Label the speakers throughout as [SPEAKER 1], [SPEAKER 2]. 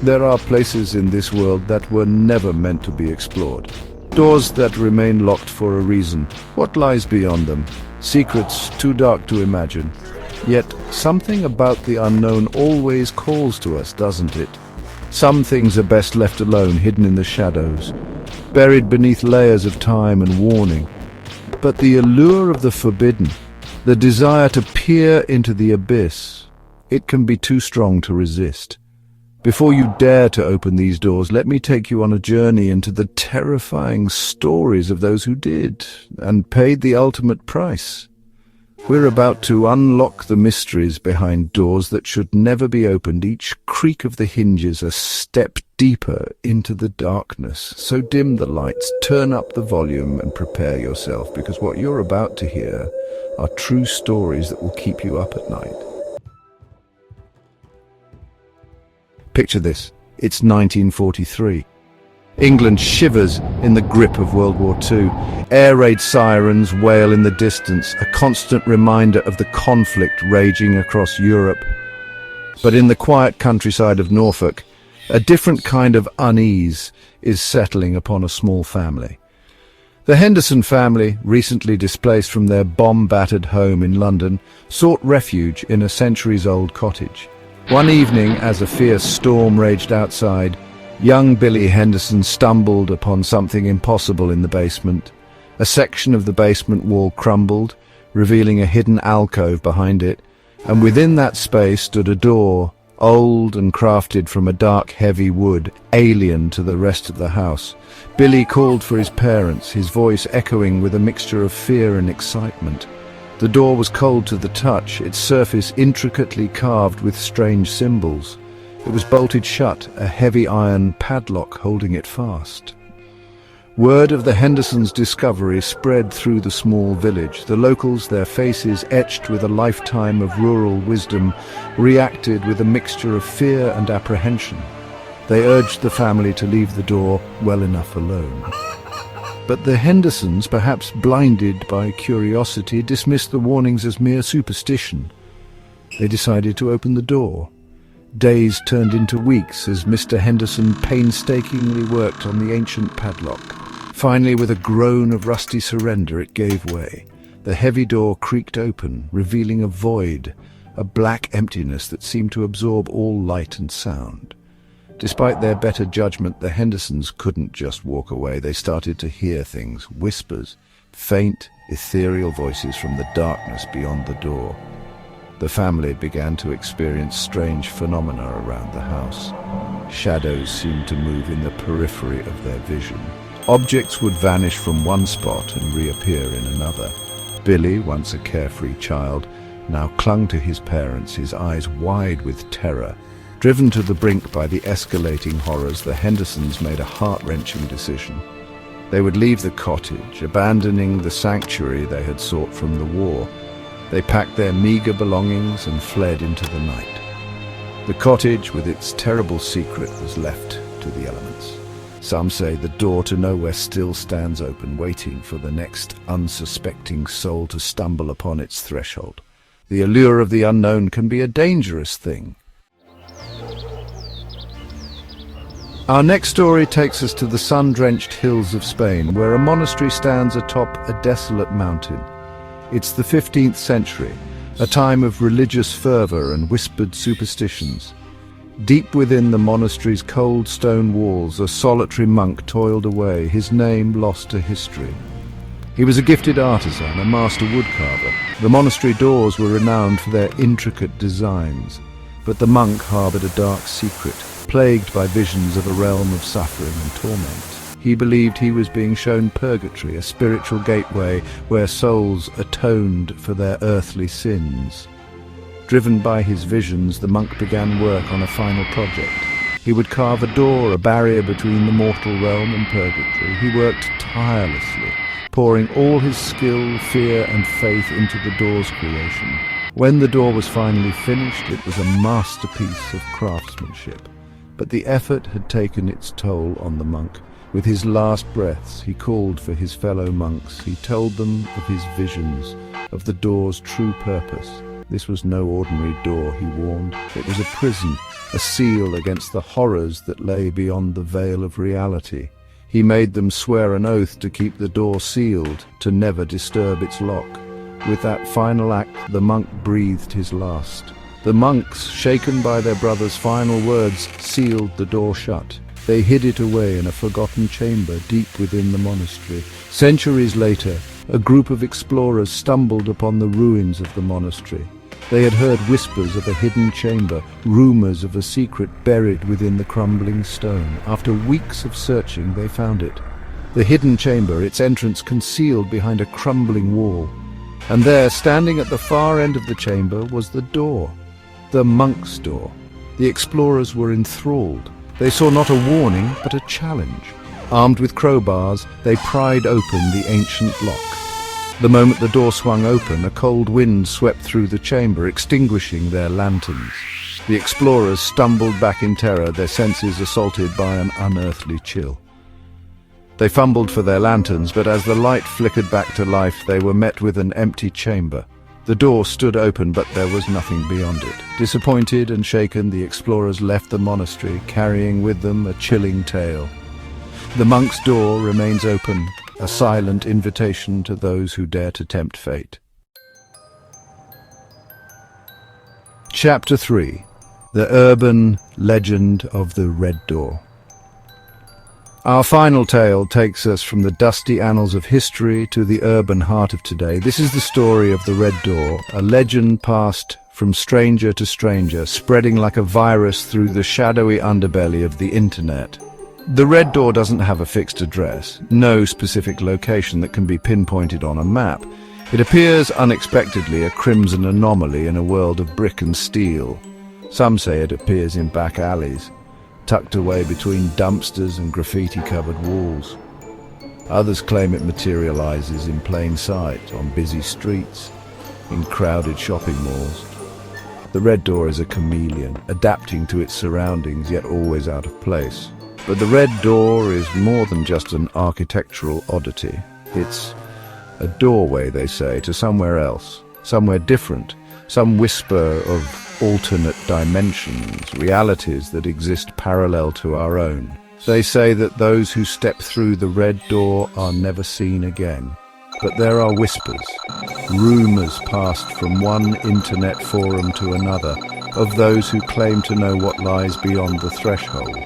[SPEAKER 1] There are places in this world that were never meant to be explored. Doors that remain locked for a reason. What lies beyond them? Secrets too dark to imagine. Yet, something about the unknown always calls to us, doesn't it? Some things are best left alone, hidden in the shadows, buried beneath layers of time and warning. But the allure of the forbidden, the desire to peer into the abyss, it can be too strong to resist. Before you dare to open these doors, let me take you on a journey into the terrifying stories of those who did and paid the ultimate price. We're about to unlock the mysteries behind doors that should never be opened, each creak of the hinges a step deeper into the darkness. So dim the lights, turn up the volume and prepare yourself, because what you're about to hear are true stories that will keep you up at night. Picture this, it's 1943. England shivers in the grip of World War II. Air raid sirens wail in the distance, a constant reminder of the conflict raging across Europe. But in the quiet countryside of Norfolk, a different kind of unease is settling upon a small family. The Henderson family, recently displaced from their bomb-battered home in London, sought refuge in a centuries-old cottage. One evening, as a fierce storm raged outside, young Billy Henderson stumbled upon something impossible in the basement. A section of the basement wall crumbled, revealing a hidden alcove behind it, and within that space stood a door, old and crafted from a dark, heavy wood, alien to the rest of the house. Billy called for his parents, his voice echoing with a mixture of fear and excitement. The door was cold to the touch, its surface intricately carved with strange symbols. It was bolted shut, a heavy iron padlock holding it fast. Word of the Hendersons' discovery spread through the small village. The locals, their faces etched with a lifetime of rural wisdom, reacted with a mixture of fear and apprehension. They urged the family to leave the door well enough alone. But the Hendersons, perhaps blinded by curiosity, dismissed the warnings as mere superstition. They decided to open the door. Days turned into weeks as Mr. Henderson painstakingly worked on the ancient padlock. Finally, with a groan of rusty surrender, it gave way. The heavy door creaked open, revealing a void, a black emptiness that seemed to absorb all light and sound. Despite their better judgment, the Hendersons couldn't just walk away. They started to hear things, whispers, faint, ethereal voices from the darkness beyond the door. The family began to experience strange phenomena around the house. Shadows seemed to move in the periphery of their vision. Objects would vanish from one spot and reappear in another. Billy, once a carefree child, now clung to his parents, his eyes wide with terror. Driven to the brink by the escalating horrors, the Hendersons made a heart-wrenching decision. They would leave the cottage, abandoning the sanctuary they had sought from the war. They packed their meager belongings and fled into the night. The cottage, with its terrible secret, was left to the elements. Some say the door to nowhere still stands open, waiting for the next unsuspecting soul to stumble upon its threshold. The allure of the unknown can be a dangerous thing. Our next story takes us to the sun-drenched hills of Spain, where a monastery stands atop a desolate mountain. It's the 15th century, a time of religious fervor and whispered superstitions. Deep within the monastery's cold stone walls, a solitary monk toiled away, his name lost to history. He was a gifted artisan, a master woodcarver. The monastery doors were renowned for their intricate designs, but the monk harbored a dark secret, plagued by visions of a realm of suffering and torment. He believed he was being shown purgatory, a spiritual gateway where souls atoned for their earthly sins. Driven by his visions, the monk began work on a final project. He would carve a door, a barrier between the mortal realm and purgatory. He worked tirelessly, pouring all his skill, fear, and faith into the door's creation. When the door was finally finished, it was a masterpiece of craftsmanship. But the effort had taken its toll on the monk. With his last breaths, he called for his fellow monks. He told them of his visions, of the door's true purpose. This was no ordinary door, he warned. It was a prison, a seal against the horrors that lay beyond the veil of reality. He made them swear an oath to keep the door sealed, to never disturb its lock. With that final act, the monk breathed his last. The monks, shaken by their brother's final words, sealed the door shut. They hid it away in a forgotten chamber deep within the monastery. Centuries later, a group of explorers stumbled upon the ruins of the monastery. They had heard whispers of a hidden chamber, rumors of a secret buried within the crumbling stone. After weeks of searching, they found it. The hidden chamber, its entrance concealed behind a crumbling wall. And there, standing at the far end of the chamber, was the door. The monk's door. The explorers were enthralled. They saw not a warning, but a challenge. Armed with crowbars, they pried open the ancient lock. The moment the door swung open, a cold wind swept through the chamber, extinguishing their lanterns. The explorers stumbled back in terror, their senses assaulted by an unearthly chill. They fumbled for their lanterns, but as the light flickered back to life, they were met with an empty chamber. The door stood open, but there was nothing beyond it. Disappointed and shaken, the explorers left the monastery, carrying with them a chilling tale. The monk's door remains open, a silent invitation to those who dare to tempt fate. Chapter 3. The Urban Legend of the Red Door. Our final tale takes us from the dusty annals of history to the urban heart of today. This is the story of the Red Door, a legend passed from stranger to stranger, spreading like a virus through the shadowy underbelly of the internet. The Red Door doesn't have a fixed address, no specific location that can be pinpointed on a map. It appears unexpectedly a crimson anomaly in a world of brick and steel. Some say it appears in back alleys, tucked away between dumpsters and graffiti-covered walls. Others claim it materializes in plain sight, on busy streets, in crowded shopping malls. The Red Door is a chameleon, adapting to its surroundings, yet always out of place. But the Red Door is more than just an architectural oddity. It's a doorway, they say, to somewhere else, somewhere different, some whisper of alternate dimensions, realities that exist parallel to our own. They say that those who step through the Red Door are never seen again. But there are whispers, rumors passed from one internet forum to another, of those who claim to know what lies beyond the threshold.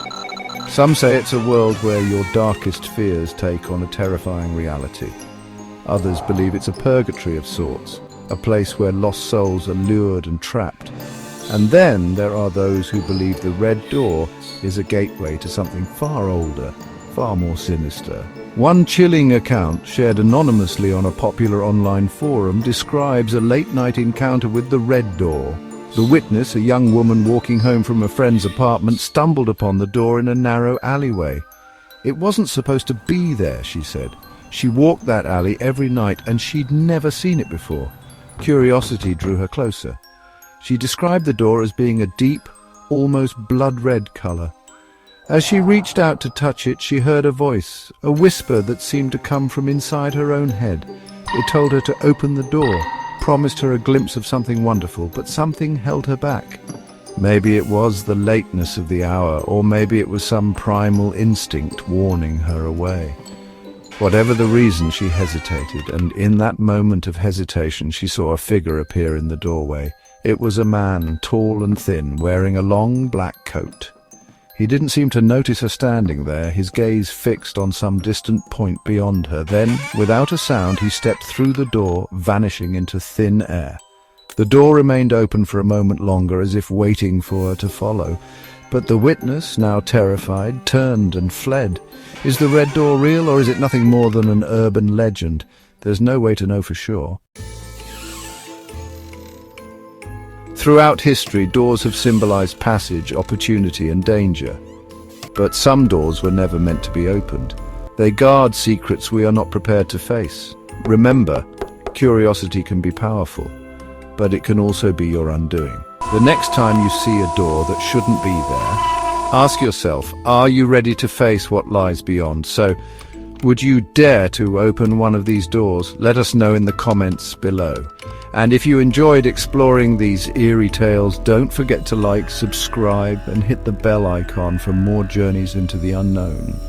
[SPEAKER 1] Some say it's a world where your darkest fears take on a terrifying reality. Others believe it's a purgatory of sorts, a place where lost souls are lured and trapped. And then there are those who believe the Red Door is a gateway to something far older, far more sinister. One chilling account, shared anonymously on a popular online forum, describes a late-night encounter with the Red Door. The witness, a young woman walking home from a friend's apartment, stumbled upon the door in a narrow alleyway. It wasn't supposed to be there, she said. She walked that alley every night and she'd never seen it before. Curiosity drew her closer. She described the door as being a deep, almost blood-red color. As she reached out to touch it, she heard a voice, a whisper that seemed to come from inside her own head. It told her to open the door, promised her a glimpse of something wonderful, but something held her back. Maybe it was the lateness of the hour, or maybe it was some primal instinct warning her away. Whatever the reason, she hesitated, and in that moment of hesitation she saw a figure appear in the doorway. It was a man, tall and thin, wearing a long black coat. He didn't seem to notice her standing there, his gaze fixed on some distant point beyond her. Then, without a sound, he stepped through the door, vanishing into thin air. The door remained open for a moment longer, as if waiting for her to follow. But the witness, now terrified, turned and fled. Is the Red Door real, or is it nothing more than an urban legend? There's no way to know for sure. Throughout history, doors have symbolized passage, opportunity, and danger. But some doors were never meant to be opened. They guard secrets we are not prepared to face. Remember, curiosity can be powerful, but it can also be your undoing. The next time you see a door that shouldn't be there, ask yourself, are you ready to face what lies beyond? So, would you dare to open one of these doors? Let us know in the comments below. And if you enjoyed exploring these eerie tales, don't forget to like, subscribe, and hit the bell icon for more journeys into the unknown.